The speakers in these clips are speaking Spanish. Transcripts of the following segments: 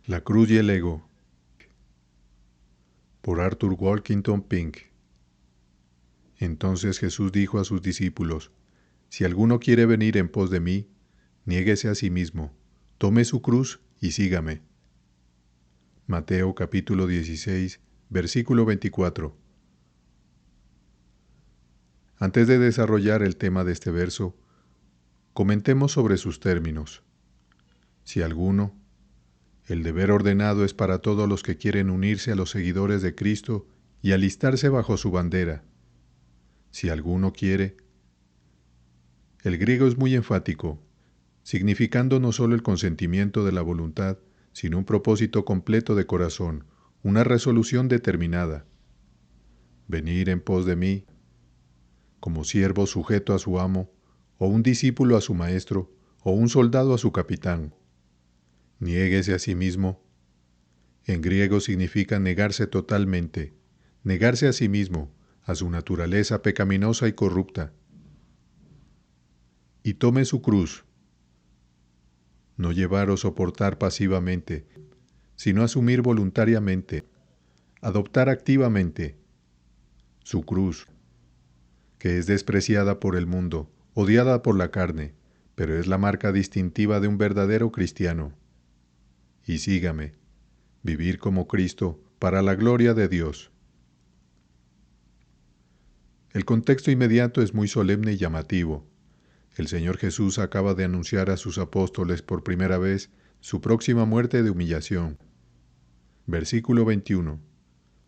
La cruz y el ego, por Arthur Walkington Pink. Entonces Jesús dijo a sus discípulos: Si alguno quiere venir en pos de mí, niéguese a sí mismo, tome su cruz y sígame. Mateo capítulo 16, versículo 24. Antes de desarrollar el tema de este verso, comentemos sobre sus términos. Si alguno, el deber ordenado es para todos los que quieren unirse a los seguidores de Cristo y alistarse bajo su bandera. Si alguno quiere, el griego es muy enfático, significando no solo el consentimiento de la voluntad, sino un propósito completo de corazón, una resolución determinada. Venir en pos de mí, como siervo sujeto a su amo, o un discípulo a su maestro, o un soldado a su capitán. Niéguese a sí mismo. En griego significa negarse totalmente, negarse a sí mismo, a su naturaleza pecaminosa y corrupta. Y tome su cruz. No llevar o soportar pasivamente, sino asumir voluntariamente, adoptar activamente su cruz, que es despreciada por el mundo, odiada por la carne, pero es la marca distintiva de un verdadero cristiano. Y sígame, vivir como Cristo para la gloria de Dios. El contexto inmediato es muy solemne y llamativo. El Señor Jesús acaba de anunciar a sus apóstoles por primera vez su próxima muerte de humillación. Versículo 21.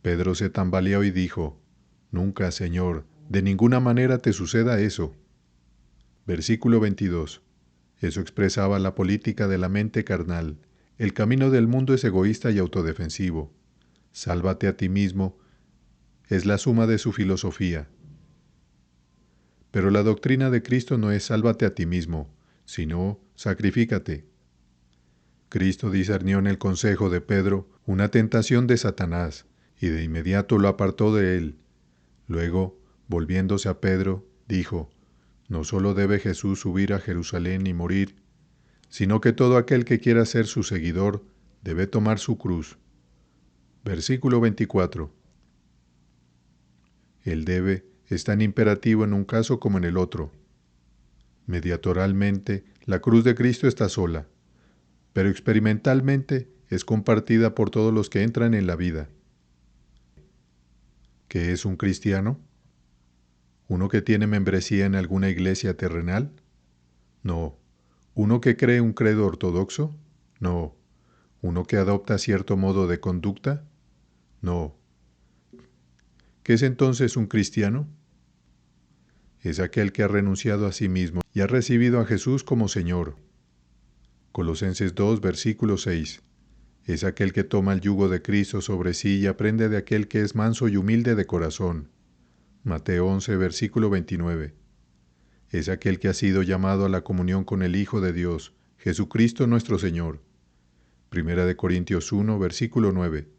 Pedro se tambaleó y dijo: Nunca, Señor, de ninguna manera te suceda eso. Versículo 22. Eso expresaba la política de la mente carnal. El camino del mundo es egoísta y autodefensivo. Sálvate a ti mismo es la suma de su filosofía. Pero la doctrina de Cristo no es sálvate a ti mismo, sino sacrifícate. Cristo discernió en el consejo de Pedro una tentación de Satanás, y de inmediato lo apartó de él. Luego, volviéndose a Pedro, dijo: No solo debe Jesús subir a Jerusalén y morir, sino que todo aquel que quiera ser su seguidor debe tomar su cruz. Versículo 24. El debe es tan imperativo en un caso como en el otro. Mediatoralmente, la cruz de Cristo está sola, pero experimentalmente es compartida por todos los que entran en la vida. ¿Qué es un cristiano? ¿Uno que tiene membresía en alguna iglesia terrenal? No. ¿Uno que cree un credo ortodoxo? No. ¿Uno que adopta cierto modo de conducta? No. ¿Qué es entonces un cristiano? Es aquel que ha renunciado a sí mismo y ha recibido a Jesús como Señor. Colosenses 2, versículo 6. Es aquel que toma el yugo de Cristo sobre sí y aprende de aquel que es manso y humilde de corazón. Mateo 11, versículo 29. Es aquel que ha sido llamado a la comunión con el Hijo de Dios, Jesucristo nuestro Señor. Primera de Corintios 1, versículo 9.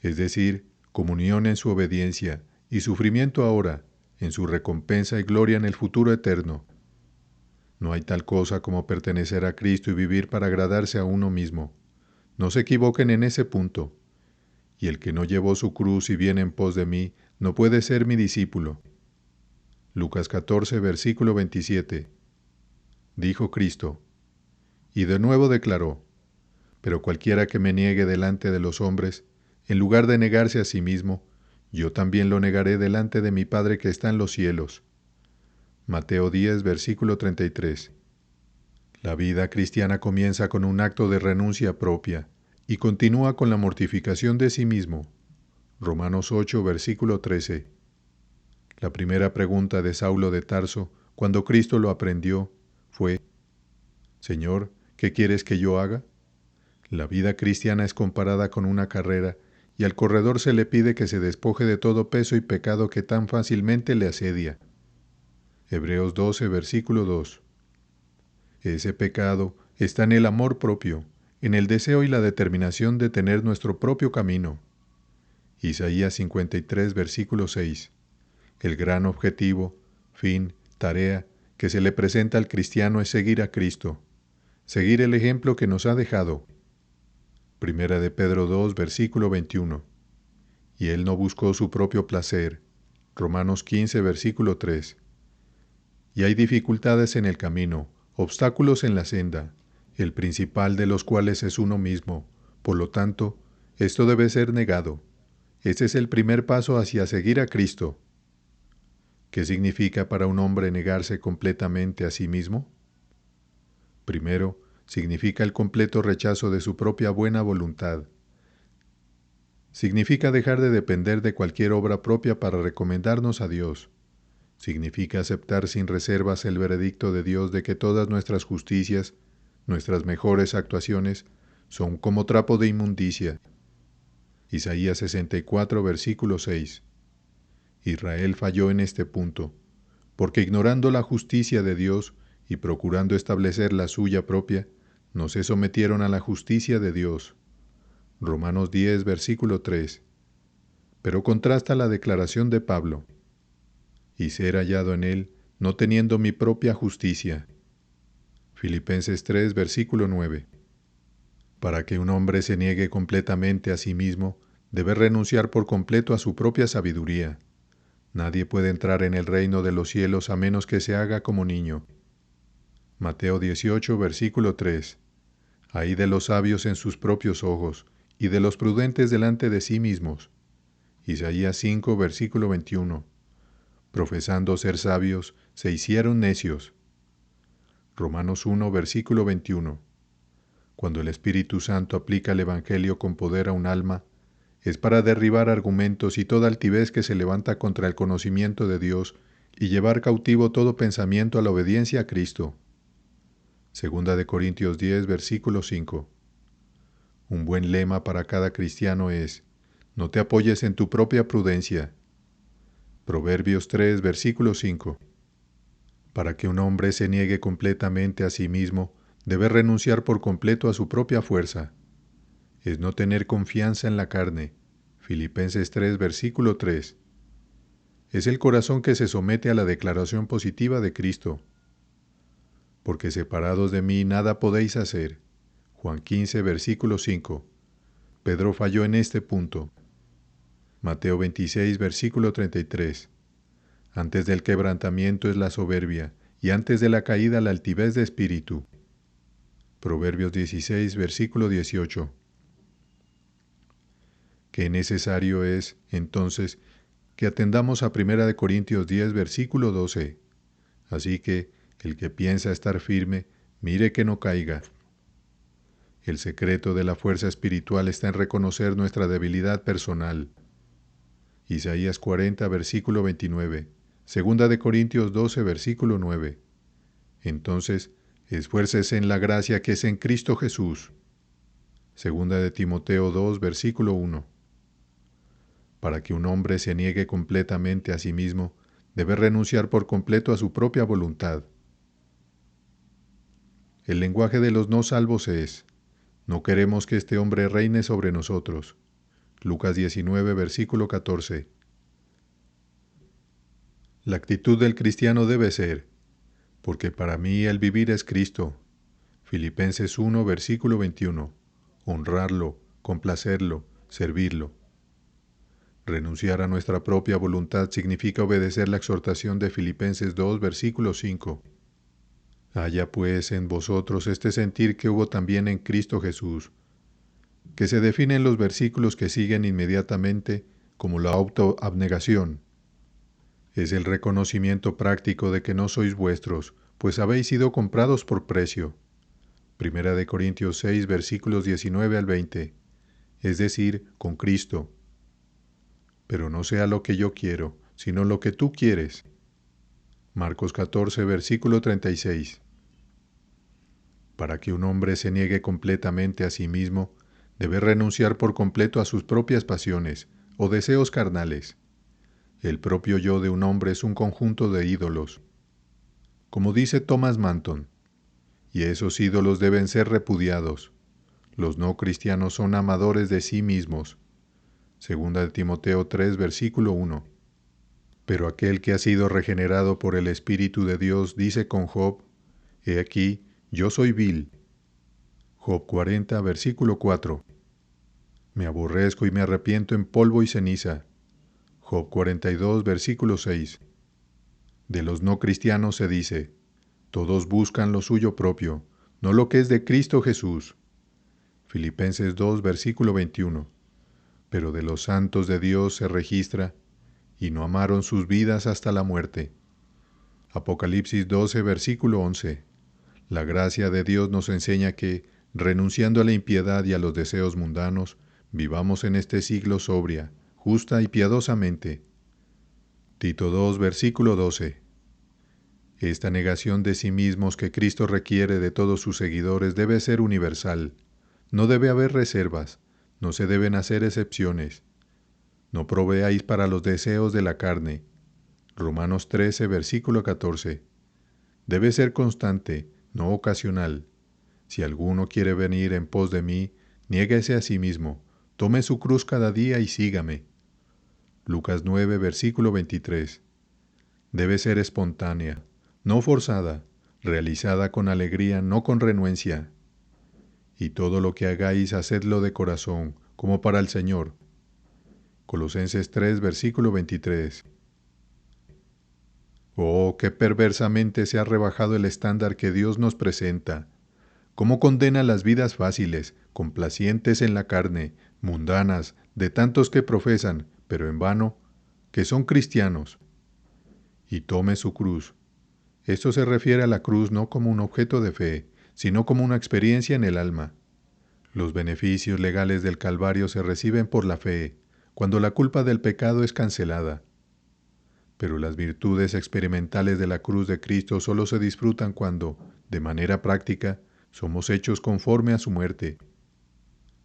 Es decir, comunión en su obediencia y sufrimiento ahora, en su recompensa y gloria en el futuro eterno. No hay tal cosa como pertenecer a Cristo y vivir para agradarse a uno mismo. No se equivoquen en ese punto. Y el que no llevó su cruz y viene en pos de mí, no puede ser mi discípulo. Lucas 14, versículo 27. Dijo Cristo, y de nuevo declaró: Pero cualquiera que me niegue delante de los hombres, en lugar de negarse a sí mismo, yo también lo negaré delante de mi Padre que está en los cielos. Mateo 10, versículo 33. La vida cristiana comienza con un acto de renuncia propia y continúa con la mortificación de sí mismo. Romanos 8, versículo 13. La primera pregunta de Saulo de Tarso, cuando Cristo lo aprendió, fue: Señor, ¿qué quieres que yo haga? La vida cristiana es comparada con una carrera, y al corredor se le pide que se despoje de todo peso y pecado que tan fácilmente le asedia. Hebreos 12, versículo 2. Ese pecado está en el amor propio, en el deseo y la determinación de tener nuestro propio camino. Isaías 53, versículo 6. El gran objetivo, fin, tarea que se le presenta al cristiano es seguir a Cristo, seguir el ejemplo que nos ha dejado. Primera de Pedro 2, versículo 21. Y él no buscó su propio placer. Romanos 15, versículo 3. Y hay dificultades en el camino, obstáculos en la senda, el principal de los cuales es uno mismo. Por lo tanto, esto debe ser negado. Ese es el primer paso hacia seguir a Cristo. ¿Qué significa para un hombre negarse completamente a sí mismo? Primero, significa el completo rechazo de su propia buena voluntad. Significa dejar de depender de cualquier obra propia para recomendarnos a Dios. Significa aceptar sin reservas el veredicto de Dios de que todas nuestras justicias, nuestras mejores actuaciones, son como trapo de inmundicia. Isaías 64, versículo 6. Israel falló en este punto, porque ignorando la justicia de Dios y procurando establecer la suya propia, no se sometieron a la justicia de Dios. Romanos 10, versículo 3. Pero contrasta la declaración de Pablo: y ser hallado en él, no teniendo mi propia justicia. Filipenses 3, versículo 9. Para que un hombre se niegue completamente a sí mismo, debe renunciar por completo a su propia sabiduría. Nadie puede entrar en el reino de los cielos a menos que se haga como niño. Mateo 18, versículo 3. Ay de los sabios en sus propios ojos, y de los prudentes delante de sí mismos. Isaías 5, versículo 21. Profesando ser sabios, se hicieron necios. Romanos 1, versículo 21. Cuando el Espíritu Santo aplica el Evangelio con poder a un alma, es para derribar argumentos y toda altivez que se levanta contra el conocimiento de Dios y llevar cautivo todo pensamiento a la obediencia a Cristo. Segunda de Corintios 10, versículo 5. Un buen lema para cada cristiano es: no te apoyes en tu propia prudencia. Proverbios 3, versículo 5. Para que un hombre se niegue completamente a sí mismo, debe renunciar por completo a su propia fuerza. Es no tener confianza en la carne. Filipenses 3, versículo 3. Es el corazón que se somete a la declaración positiva de Cristo. Porque separados de mí nada podéis hacer. Juan 15, versículo 5. Pedro falló en este punto. Mateo 26, versículo 33. Antes del quebrantamiento es la soberbia, y antes de la caída la altivez de espíritu. Proverbios 16, versículo 18. Qué necesario es, entonces, que atendamos a 1 Corintios 10, versículo 12. Así que, el que piensa estar firme, mire que no caiga. El secreto de la fuerza espiritual está en reconocer nuestra debilidad personal. Isaías 40, versículo 29. Segunda de Corintios 12, versículo 9. Entonces, esfuércese en la gracia que es en Cristo Jesús. Segunda de Timoteo 2, versículo 1. Para que un hombre se niegue completamente a sí mismo, debe renunciar por completo a su propia voluntad. El lenguaje de los no salvos es: no queremos que este hombre reine sobre nosotros. Lucas 19, versículo 14. La actitud del cristiano debe ser: porque para mí el vivir es Cristo. Filipenses 1, versículo 21. Honrarlo, complacerlo, servirlo. Renunciar a nuestra propia voluntad significa obedecer la exhortación de Filipenses 2, versículo 5. Haya pues en vosotros este sentir que hubo también en Cristo Jesús, que se define en los versículos que siguen inmediatamente como la autoabnegación. Es el reconocimiento práctico de que no sois vuestros, pues habéis sido comprados por precio. Primera de Corintios 6, versículos 19 al 20, es decir, con Cristo. Pero no sea lo que yo quiero, sino lo que tú quieres. Marcos 14, versículo 36. Para que un hombre se niegue completamente a sí mismo, debe renunciar por completo a sus propias pasiones o deseos carnales. El propio yo de un hombre es un conjunto de ídolos. Como dice Thomas Manton, y esos ídolos deben ser repudiados. Los no cristianos son amadores de sí mismos. Segunda de Timoteo 3, versículo 1. Pero aquel que ha sido regenerado por el Espíritu de Dios dice con Job: He aquí, yo soy vil. Job 40, versículo 4. Me aborrezco y me arrepiento en polvo y ceniza. Job 42, versículo 6. De los no cristianos se dice, todos buscan lo suyo propio, no lo que es de Cristo Jesús. Filipenses 2, versículo 21. Pero de los santos de Dios se registra, y no amaron sus vidas hasta la muerte. Apocalipsis 12, versículo 11. La gracia de Dios nos enseña que, renunciando a la impiedad y a los deseos mundanos, vivamos en este siglo sobria, justa y piadosamente. Tito 2, versículo 12. Esta negación de sí mismos que Cristo requiere de todos sus seguidores debe ser universal. No debe haber reservas, no se deben hacer excepciones. No proveáis para los deseos de la carne. Romanos 13, versículo 14. Debe ser constante, no ocasional. Si alguno quiere venir en pos de mí, niéguese a sí mismo, tome su cruz cada día y sígame. Lucas 9, versículo 23. Debe ser espontánea, no forzada, realizada con alegría, no con renuencia. Y todo lo que hagáis, hacedlo de corazón, como para el Señor. Colosenses 3, versículo 23. Oh, qué perversamente se ha rebajado el estándar que Dios nos presenta. Cómo condena las vidas fáciles, complacientes en la carne, mundanas, de tantos que profesan, pero en vano, que son cristianos. Y tome su cruz. Esto se refiere a la cruz no como un objeto de fe, sino como una experiencia en el alma. Los beneficios legales del Calvario se reciben por la fe, cuando la culpa del pecado es cancelada. Pero las virtudes experimentales de la cruz de Cristo solo se disfrutan cuando, de manera práctica, somos hechos conforme a su muerte.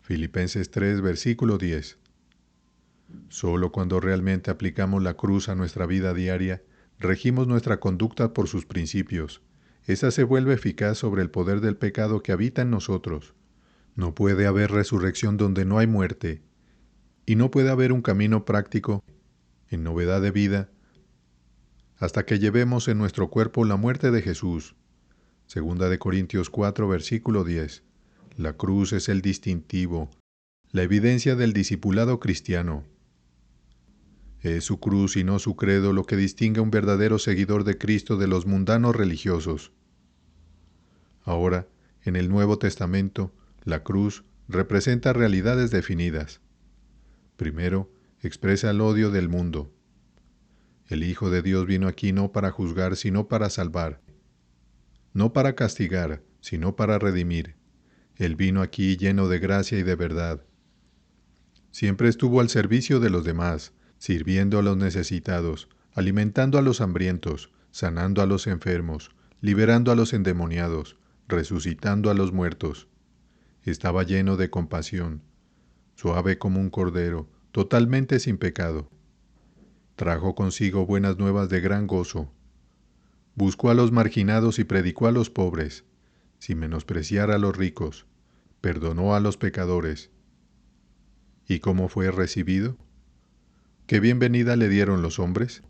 Filipenses 3, versículo 10. Solo cuando realmente aplicamos la cruz a nuestra vida diaria, regimos nuestra conducta por sus principios. Esa se vuelve eficaz sobre el poder del pecado que habita en nosotros. No puede haber resurrección donde no hay muerte, y no puede haber un camino práctico, en novedad de vida, hasta que llevemos en nuestro cuerpo la muerte de Jesús. Segunda de Corintios 4, versículo 10. La cruz es el distintivo, la evidencia del discipulado cristiano. Es su cruz y no su credo lo que distingue a un verdadero seguidor de Cristo de los mundanos religiosos. Ahora, en el Nuevo Testamento, la cruz representa realidades definidas. Primero, expresa el odio del mundo. El Hijo de Dios vino aquí no para juzgar, sino para salvar. No para castigar, sino para redimir. Él vino aquí lleno de gracia y de verdad. Siempre estuvo al servicio de los demás, sirviendo a los necesitados, alimentando a los hambrientos, sanando a los enfermos, liberando a los endemoniados, resucitando a los muertos. Estaba lleno de compasión, suave como un cordero, totalmente sin pecado. Trajo consigo buenas nuevas de gran gozo. Buscó a los marginados y predicó a los pobres, sin menospreciar a los ricos. Perdonó a los pecadores. ¿Y cómo fue recibido? ¿Qué bienvenida le dieron los hombres?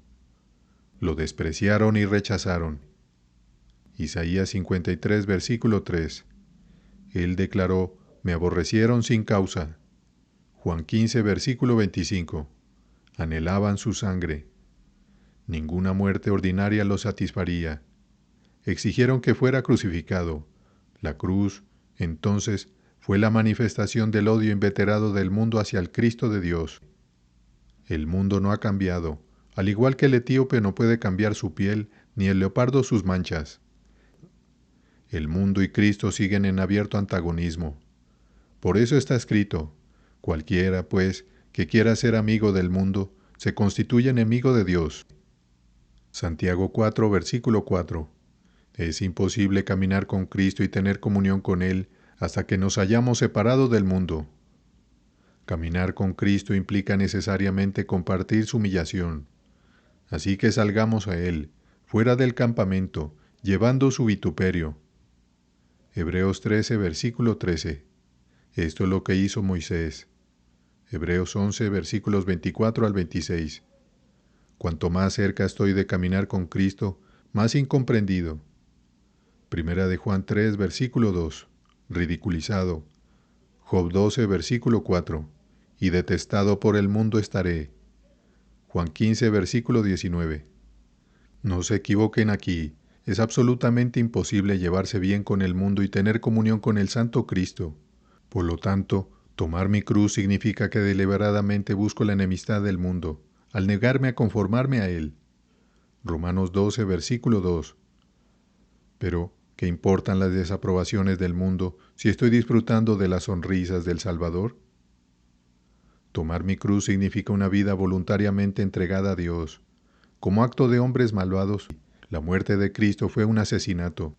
Lo despreciaron y rechazaron. Isaías 53, versículo 3. Él declaró, me aborrecieron sin causa. Juan 15, versículo 25. Anhelaban su sangre. Ninguna muerte ordinaria lo satisfaría. Exigieron que fuera crucificado. La cruz, entonces, fue la manifestación del odio inveterado del mundo hacia el Cristo de Dios. El mundo no ha cambiado, al igual que el etíope no puede cambiar su piel, ni el leopardo sus manchas. El mundo y Cristo siguen en abierto antagonismo. Por eso está escrito, cualquiera, pues, que quiera ser amigo del mundo, se constituye enemigo de Dios. Santiago 4, versículo 4. Es imposible caminar con Cristo y tener comunión con Él hasta que nos hayamos separado del mundo. Caminar con Cristo implica necesariamente compartir su humillación. Así que salgamos a Él, fuera del campamento, llevando su vituperio. Hebreos 13, versículo 13. Esto es lo que hizo Moisés. Hebreos 11, versículos 24 al 26. Cuanto más cerca estoy de caminar con Cristo, más incomprendido. Primera de Juan 3, versículo 2. Ridiculizado. Job 12, versículo 4. y detestado por el mundo estaré. Juan 15, versículo 19. No se equivoquen aquí, es absolutamente imposible llevarse bien con el mundo y tener comunión con el Santo Cristo. Por lo tanto, tomar mi cruz significa que deliberadamente busco la enemistad del mundo, al negarme a conformarme a él. Romanos 12, versículo 2. Pero, ¿qué importan las desaprobaciones del mundo si estoy disfrutando de las sonrisas del Salvador? Tomar mi cruz significa una vida voluntariamente entregada a Dios. Como acto de hombres malvados, la muerte de Cristo fue un asesinato,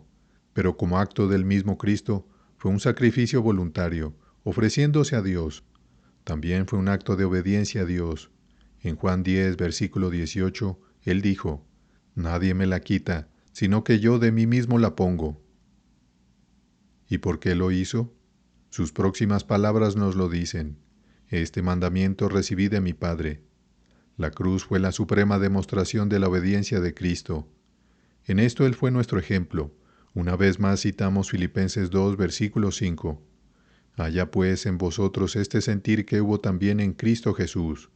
pero como acto del mismo Cristo, fue un sacrificio voluntario, ofreciéndose a Dios. También fue un acto de obediencia a Dios. En Juan 10, versículo 18, Él dijo, «Nadie me la quita, sino que yo de mí mismo la pongo». ¿Y por qué lo hizo? Sus próximas palabras nos lo dicen. Este mandamiento recibí de mi Padre. La cruz fue la suprema demostración de la obediencia de Cristo. En esto Él fue nuestro ejemplo. Una vez más citamos Filipenses 2, versículo 5. Haya pues en vosotros este sentir que hubo también en Cristo Jesús.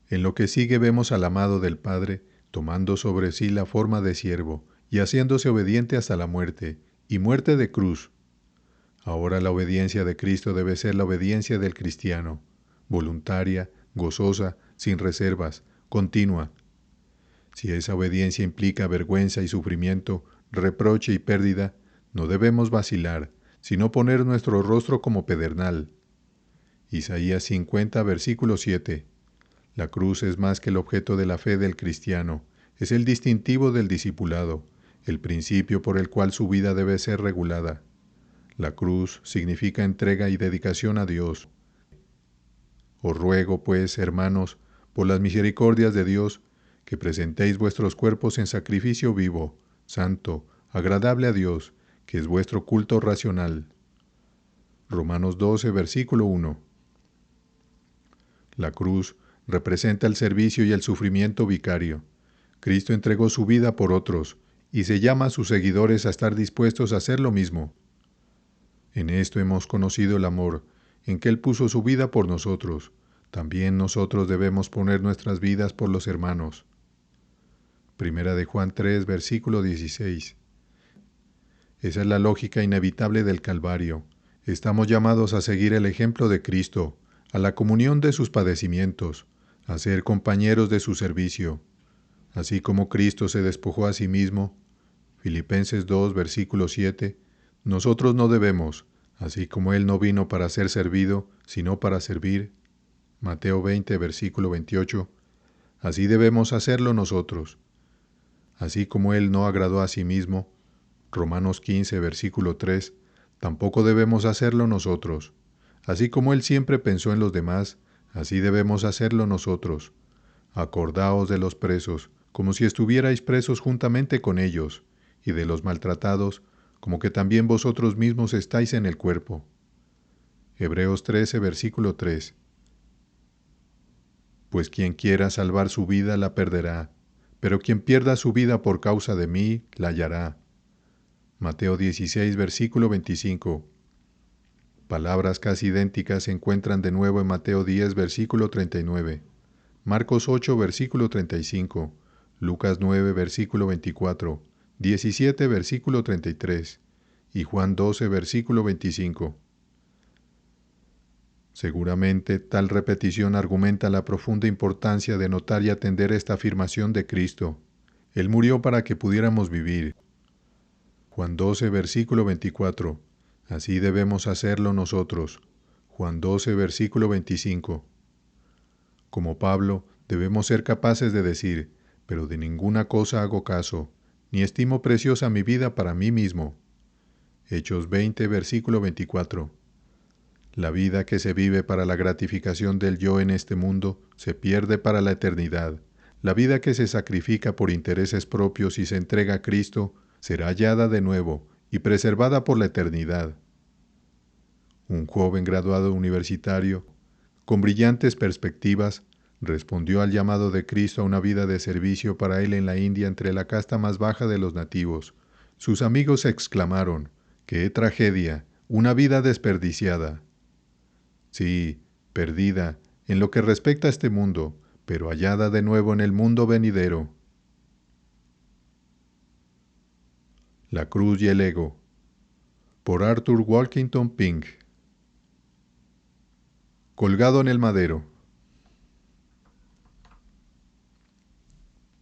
En lo que sigue vemos al amado del Padre, tomando sobre sí la forma de siervo, y haciéndose obediente hasta la muerte, y muerte de cruz. Ahora la obediencia de Cristo debe ser la obediencia del cristiano, voluntaria, gozosa, sin reservas, continua. Si esa obediencia implica vergüenza y sufrimiento, reproche y pérdida, no debemos vacilar, sino poner nuestro rostro como pedernal. Isaías 50, versículo 7. La cruz es más que el objeto de la fe del cristiano, es el distintivo del discipulado, el principio por el cual su vida debe ser regulada. La cruz significa entrega y dedicación a Dios. Os ruego, pues, hermanos, por las misericordias de Dios, que presentéis vuestros cuerpos en sacrificio vivo, santo, agradable a Dios, que es vuestro culto racional. Romanos 12, versículo 1. La cruz representa el servicio y el sufrimiento vicario. Cristo entregó su vida por otros, y se llama a sus seguidores a estar dispuestos a hacer lo mismo. En esto hemos conocido el amor, en que Él puso su vida por nosotros. También nosotros debemos poner nuestras vidas por los hermanos. Primera de Juan 3, versículo 16. Esa es la lógica inevitable del Calvario. Estamos llamados a seguir el ejemplo de Cristo, a la comunión de sus padecimientos, a ser compañeros de su servicio. Así como Cristo se despojó a sí mismo, Filipenses 2, versículo 7, nosotros no debemos, así como Él no vino para ser servido, sino para servir. Mateo 20, versículo 28, así debemos hacerlo nosotros. Así como Él no agradó a sí mismo, Romanos 15, versículo 3, tampoco debemos hacerlo nosotros. Así como Él siempre pensó en los demás, así debemos hacerlo nosotros. Acordaos de los presos, como si estuvierais presos juntamente con ellos, y de los maltratados, como que también vosotros mismos estáis en el cuerpo. Hebreos 13, versículo 3. Pues quien quiera salvar su vida la perderá, pero quien pierda su vida por causa de mí la hallará. Mateo 16, versículo 25. Palabras casi idénticas se encuentran de nuevo en Mateo 10, versículo 39. Marcos 8, versículo 35, Lucas 9, versículo 24, 17, versículo 33 y Juan 12, versículo 25. Seguramente tal repetición argumenta la profunda importancia de notar y atender esta afirmación de Cristo. Él murió para que pudiéramos vivir. Juan 12, versículo 24. Así debemos hacerlo nosotros. Juan 12, versículo 25. Como Pablo, debemos ser capaces de decir, pero de ninguna cosa hago caso, ni estimo preciosa mi vida para mí mismo. Hechos 20, versículo 24. La vida que se vive para la gratificación del yo en este mundo se pierde para la eternidad. La vida que se sacrifica por intereses propios y se entrega a Cristo será hallada de nuevo y preservada por la eternidad. Un joven graduado universitario, con brillantes perspectivas, respondió al llamado de Cristo a una vida de servicio para él en la India entre la casta más baja de los nativos. Sus amigos exclamaron, ¡qué tragedia! ¡Una vida desperdiciada! Sí, perdida en lo que respecta a este mundo, pero hallada de nuevo en el mundo venidero. La cruz y el ego, por Arthur Walkington Pink. Colgado en el madero.